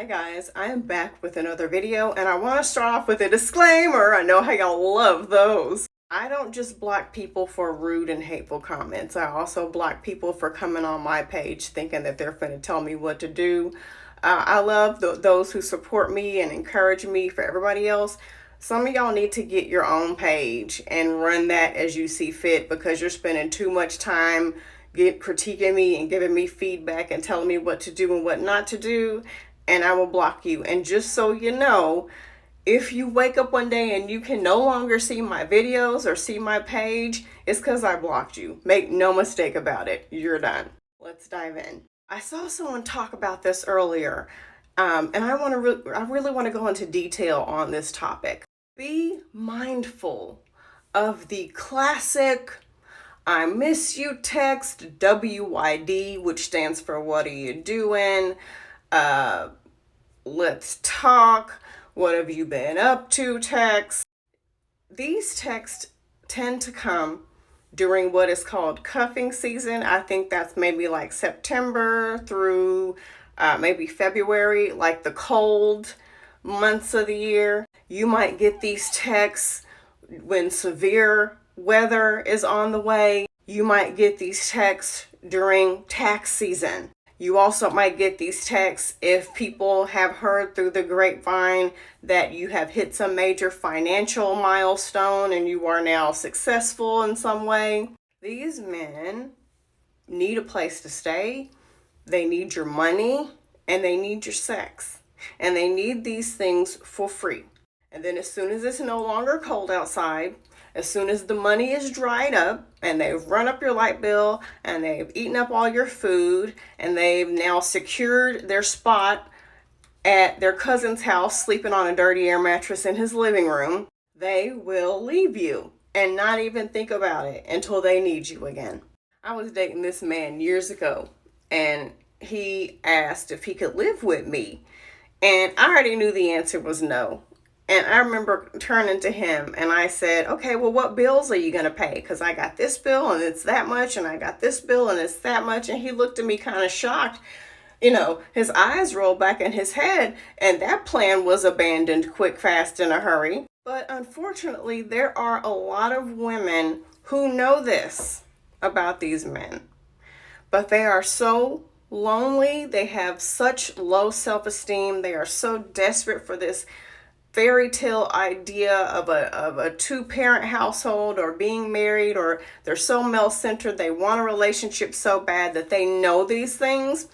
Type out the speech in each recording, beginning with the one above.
Hi guys, I am back with another video and I want to start off with a disclaimer. I know how y'all love those. I don't just block people for rude and hateful comments. I also block people for coming on my page thinking that they're finna tell me what to do. I love those who support me and encourage me. For everybody else, some of y'all need to get your own page and run that as you see fit, because you're spending too much time critiquing me and giving me feedback and telling me what to do and what not to do, and I will block you. And just so you know, if you wake up one day and you can no longer see my videos or see my page, it's because I blocked you. Make no mistake about it. You're done. Let's dive in. I saw someone talk about this earlier, and I really want to go into detail on this topic. Be mindful of the classic I miss you text, WYD, which stands for what are you doing? Let's talk. What have you been up to text? These texts tend to come during what is called cuffing season. I think that's maybe like September through maybe February, like the cold months of the year. You might get these texts when severe weather is on the way. You might get these texts during tax season. You also might get these texts if people have heard through the grapevine that you have hit some major financial milestone and you are now successful in some way. These men need a place to stay. They need your money and they need your sex. And they need these things for free. And then as soon as it's no longer cold outside, as soon as the money is dried up and they've run up your light bill and they've eaten up all your food and they've now secured their spot at their cousin's house sleeping on a dirty air mattress in his living room, they will leave you and not even think about it until they need you again. I was dating this man years ago and he asked if he could live with me, and I already knew the answer was no. And I remember turning to him and I said, okay, well, what bills are you going to pay? Because I got this bill and it's that much, and I got this bill and it's that much. And he looked at me kind of shocked. You know, his eyes rolled back in his head, and that plan was abandoned quick, fast, in a hurry. But unfortunately, there are a lot of women who know this about these men, but they are so lonely. They have such low self-esteem. They are so desperate for this fairy tale idea of a two-parent household or being married, or they're so male-centered, they want a relationship so bad that they know these things,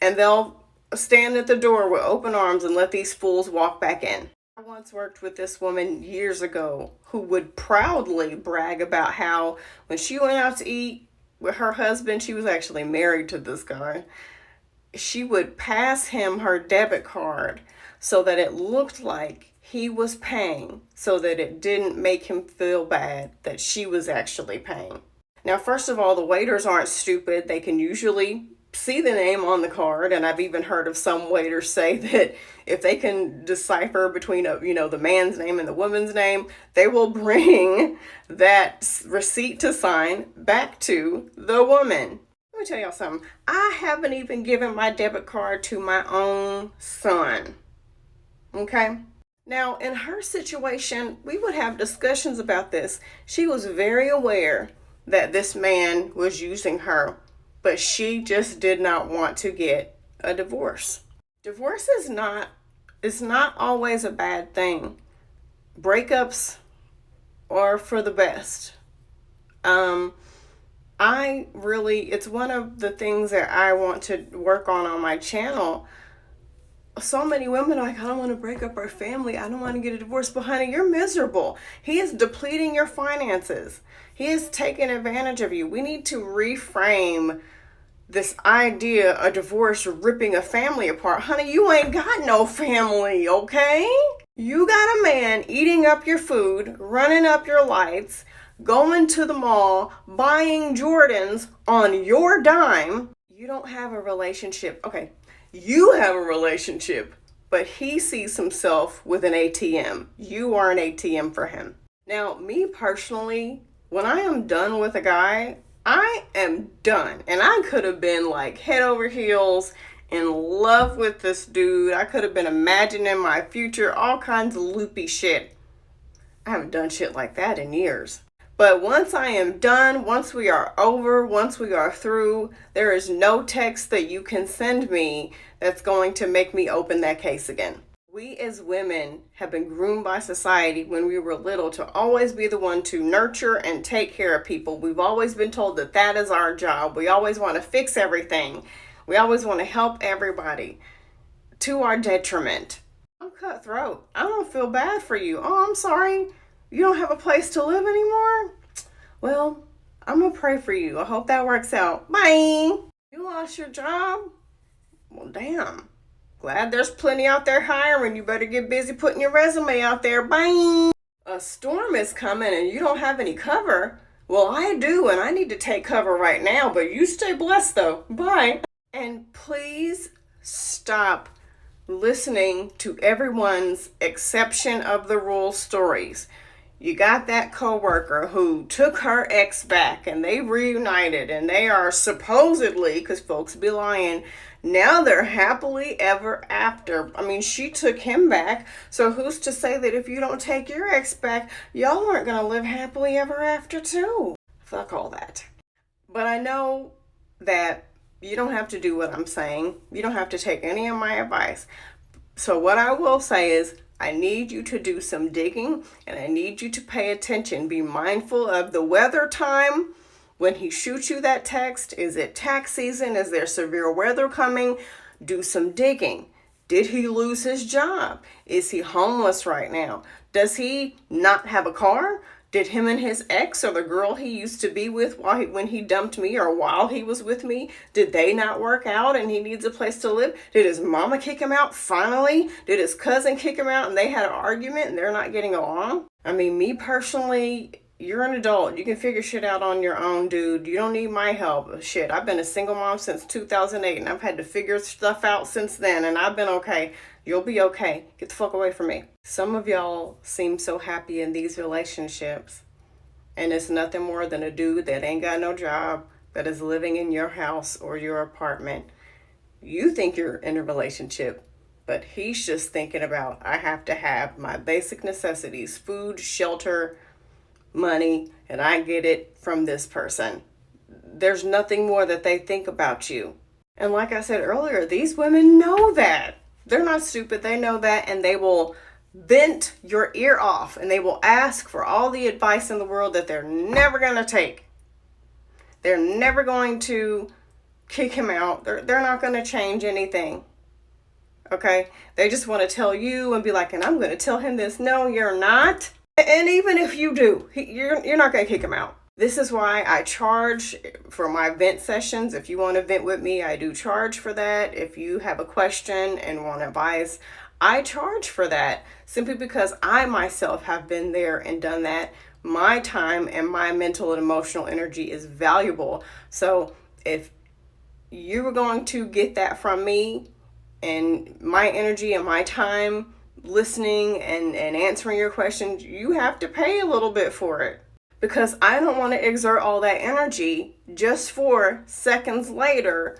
and they'll stand at the door with open arms and let these fools walk back in. I once worked with this woman years ago who would proudly brag about how when she went out to eat with her husband, she was actually married to this guy, she would pass him her debit card so that it looked like he was paying, so that it didn't make him feel bad that she was actually paying. Now, first of all, the waiters aren't stupid. They can usually see the name on the card, and I've even heard of some waiters say that if they can decipher between the man's name and the woman's name, they will bring that receipt to sign back to the woman. Let me tell y'all something. I haven't even given my debit card to my own son. Okay? Now, in her situation, we would have discussions about this. She was very aware that this man was using her, but she just did not want to get a divorce. Divorce is not always a bad thing. Breakups are for the best. It's one of the things that I want to work on my channel. So many women are like, I don't want to break up our family. I don't want to get a divorce. But honey, you're miserable. He is depleting your finances. He is taking advantage of you. We need to reframe this idea of divorce ripping a family apart. Honey, you ain't got no family, okay? You got a man eating up your food, running up your lights, going to the mall, buying Jordans on your dime. You don't have a relationship. Okay. You have a relationship, but he sees himself with an ATM. You are an ATM for him. Now, me personally, when I am done with a guy, I am done. And I could have been like head over heels in love with this dude. I could have been imagining my future, all kinds of loopy shit. I haven't done shit like that in years. But once I am done, once we are over, once we are through, there is no text that you can send me that's going to make me open that case again. We as women have been groomed by society when we were little to always be the one to nurture and take care of people. We've always been told that that is our job. We always want to fix everything. We always want to help everybody to our detriment. I'm cutthroat. I don't feel bad for you. Oh, I'm sorry. You don't have a place to live anymore? Well, I'm going to pray for you. I hope that works out. Bye. You lost your job? Well, damn. Glad there's plenty out there hiring. You better get busy putting your resume out there. Bye. A storm is coming and you don't have any cover. Well, I do, and I need to take cover right now, but you stay blessed though. Bye. And please stop listening to everyone's exception of the rule stories. You got that coworker who took her ex back and they reunited and they are supposedly, because folks be lying, now they're happily ever after. I mean, she took him back, so who's to say that if you don't take your ex back, y'all aren't going to live happily ever after too? Fuck all that. But I know that you don't have to do what I'm saying. You don't have to take any of my advice. So what I will say is, I need you to do some digging and I need you to pay attention. Be mindful of the weather time. When he shoots you that text, is it tax season? Is there severe weather coming? Do some digging. Did he lose his job? Is he homeless right now? Does he not have a car? Did him and his ex or the girl he used to be with when he dumped me or while he was with me, did they not work out and he needs a place to live? Did his mama kick him out finally? Did his cousin kick him out and they had an argument and they're not getting along? I mean, me personally, you're an adult. You can figure shit out on your own, dude. You don't need my help. Shit, I've been a single mom since 2008 and I've had to figure stuff out since then and I've been okay. You'll be okay. Get the fuck away from me. Some of y'all seem so happy in these relationships and it's nothing more than a dude that ain't got no job that is living in your house or your apartment. You think you're in a relationship, but he's just thinking about, I have to have my basic necessities, food, shelter, money, and I get it from this person. There's nothing more that they think about you. And like I said earlier, these women know that. They're not stupid. They know that, and they will vent your ear off and they will ask for all the advice in the world that they're never going to take. They're never going to kick him out. They're not going to change anything. Okay? They just want to tell you and be like, and I'm going to tell him this. No, you're not. And even if you do, you're not going to kick him out. This is why I charge for my vent sessions. If you want to vent with me, I do charge for that. If you have a question and want advice, I charge for that simply because I myself have been there and done that. My time and my mental and emotional energy is valuable. So if you were going to get that from me and my energy and my time listening and answering your questions, you have to pay a little bit for it. Because I don't want to exert all that energy just for seconds later,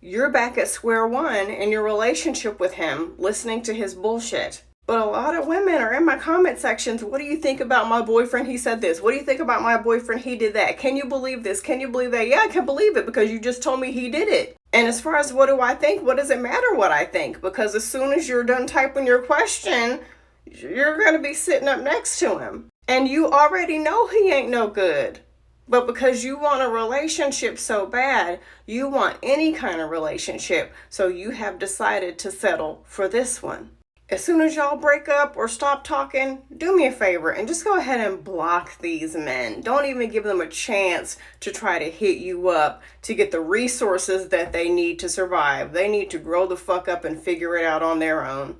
you're back at square one in your relationship with him, listening to his bullshit. But a lot of women are in my comment sections. What do you think about my boyfriend? He said this. What do you think about my boyfriend? He did that. Can you believe this? Can you believe that? Yeah, I can believe it because you just told me he did it. And as far as what do I think? What does it matter what I think? Because as soon as you're done typing your question, you're going to be sitting up next to him. And you already know he ain't no good. But because you want a relationship so bad, you want any kind of relationship. So you have decided to settle for this one. As soon as y'all break up or stop talking, do me a favor and just go ahead and block these men. Don't even give them a chance to try to hit you up to get the resources that they need to survive. They need to grow the fuck up and figure it out on their own.